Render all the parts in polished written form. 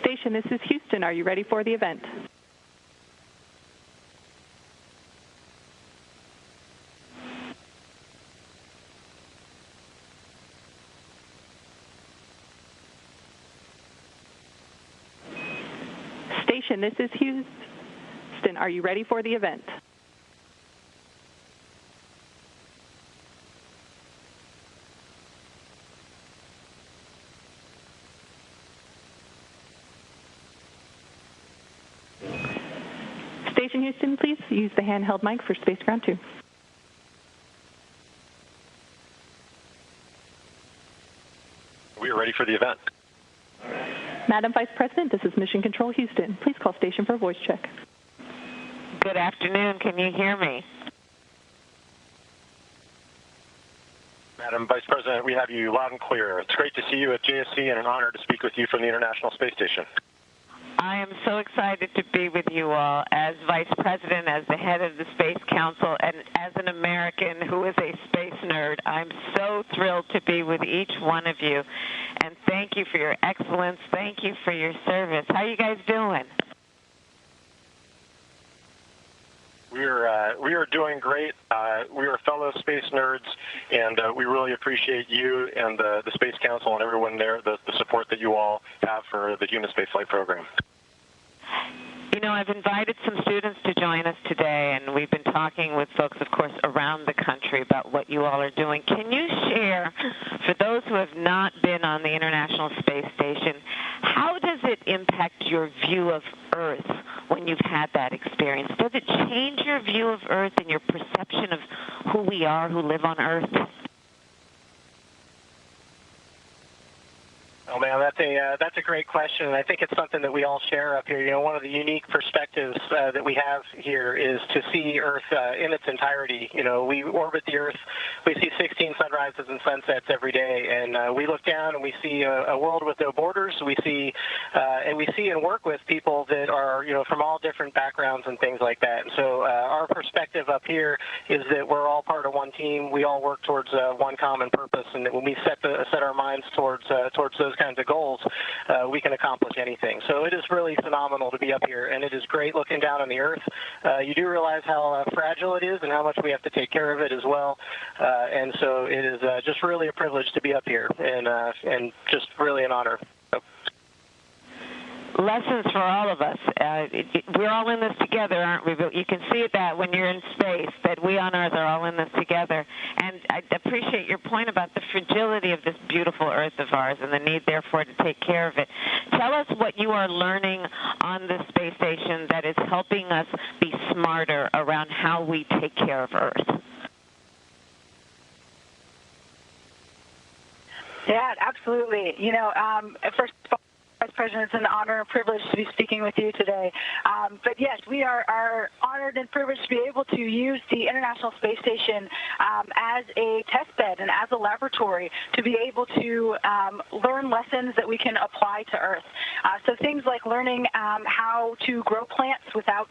Station, this is Houston. Are you ready for the event? Station, this is Houston. Are you ready for the event? Station Houston, please use the handheld mic for Space Ground 2. We are ready for the event. Madam Vice President, this is Mission Control Houston. Please call station for a voice check. Good afternoon. Can you hear me? Madam Vice President, we have you loud and clear. It's great to see you at JSC and an honor to speak with you from the International Space Station. I am so excited to be with you all as Vice President, as the head of the Space Council, and as an American who is a space nerd. I'm so thrilled to be with each one of you. And thank you for your excellence. Thank you for your service. How are you guys doing? We are doing great. We are fellow space nerds, and we really appreciate you and the Space Council and everyone there, the support that you all have for the human spaceflight program. You know, I've invited some students to join us today, and we've been talking with folks, of course, around the country about what you all are doing. Can you share, for those who have not been on the International Space Station, how does it impact your view of Earth when you've had that experience? Does it change your view of Earth and your perception of who we are who live on Earth? Oh man, that's a great question, and I think it's something that we all share up here. You know, one of the unique perspectives that we have here is to see Earth in its entirety. You know, we orbit the Earth, we see 16 sunrises and sunsets every day, and we look down and we see a world with no borders. We see and work with people that are, you know, from all different backgrounds and things like that. And so our perspective up here is that we're all part of one team. We all work towards one common purpose, and that when we set our minds towards those kinds of goals, we can accomplish anything. So it is really phenomenal to be up here, and it is great looking down on the Earth. You do realize how fragile it is and how much we have to take care of it as well. And so it is just really a privilege to be up here, and just really an honor. Lessons for all of us. We're all in this together, aren't we? But you can see that when you're in space, that we on Earth are all in this together. And I appreciate your point about the fragility of this beautiful Earth of ours and the need, therefore, to take care of it. Tell us what you are learning on the space station that is helping us be smarter around how we take care of Earth. Yeah, absolutely. You know, first of all, Vice President, it's an honor and privilege to be speaking with you today. But yes, we are honored and privileged to be able to use the International Space Station as a test bed and as a laboratory to be able to learn lessons that we can apply to Earth. So things like learning how to grow plants without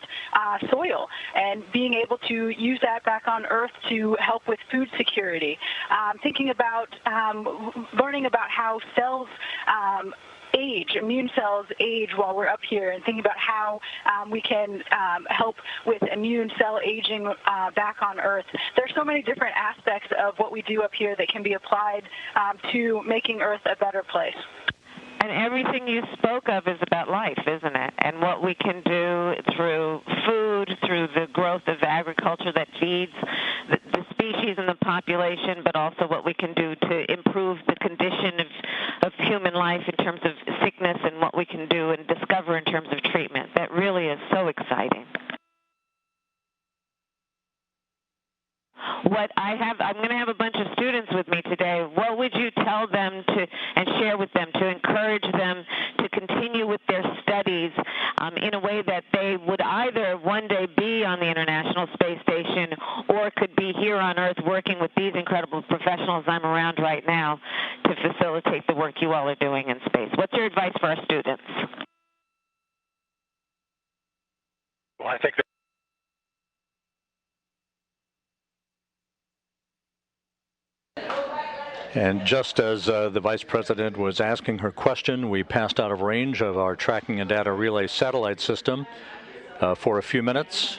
soil and being able to use that back on Earth to help with food security. Thinking about learning about how cells immune cells age while we're up here, and thinking about how we can help with immune cell aging back on Earth. There's so many different aspects of what we do up here that can be applied to making Earth a better place. And everything you spoke of is about life, isn't it? And what we can do through food, through the growth of agriculture that feeds the species and the population, but also what we can do to improve the condition of human life in terms of sickness, and what we can do and discover in terms of treatment. That really is so exciting. I'm going to have a bunch of students with me today. What would you tell them and share with them to encourage them to continue with their studies in a way that they would either one day be on the International Space Station or could be here on Earth working with these incredible professionals I'm around right now to facilitate the work you all are doing in space? What's your advice for our students? Well, I think that And just as the Vice President was asking her question, we passed out of range of our tracking and data relay satellite system for a few minutes.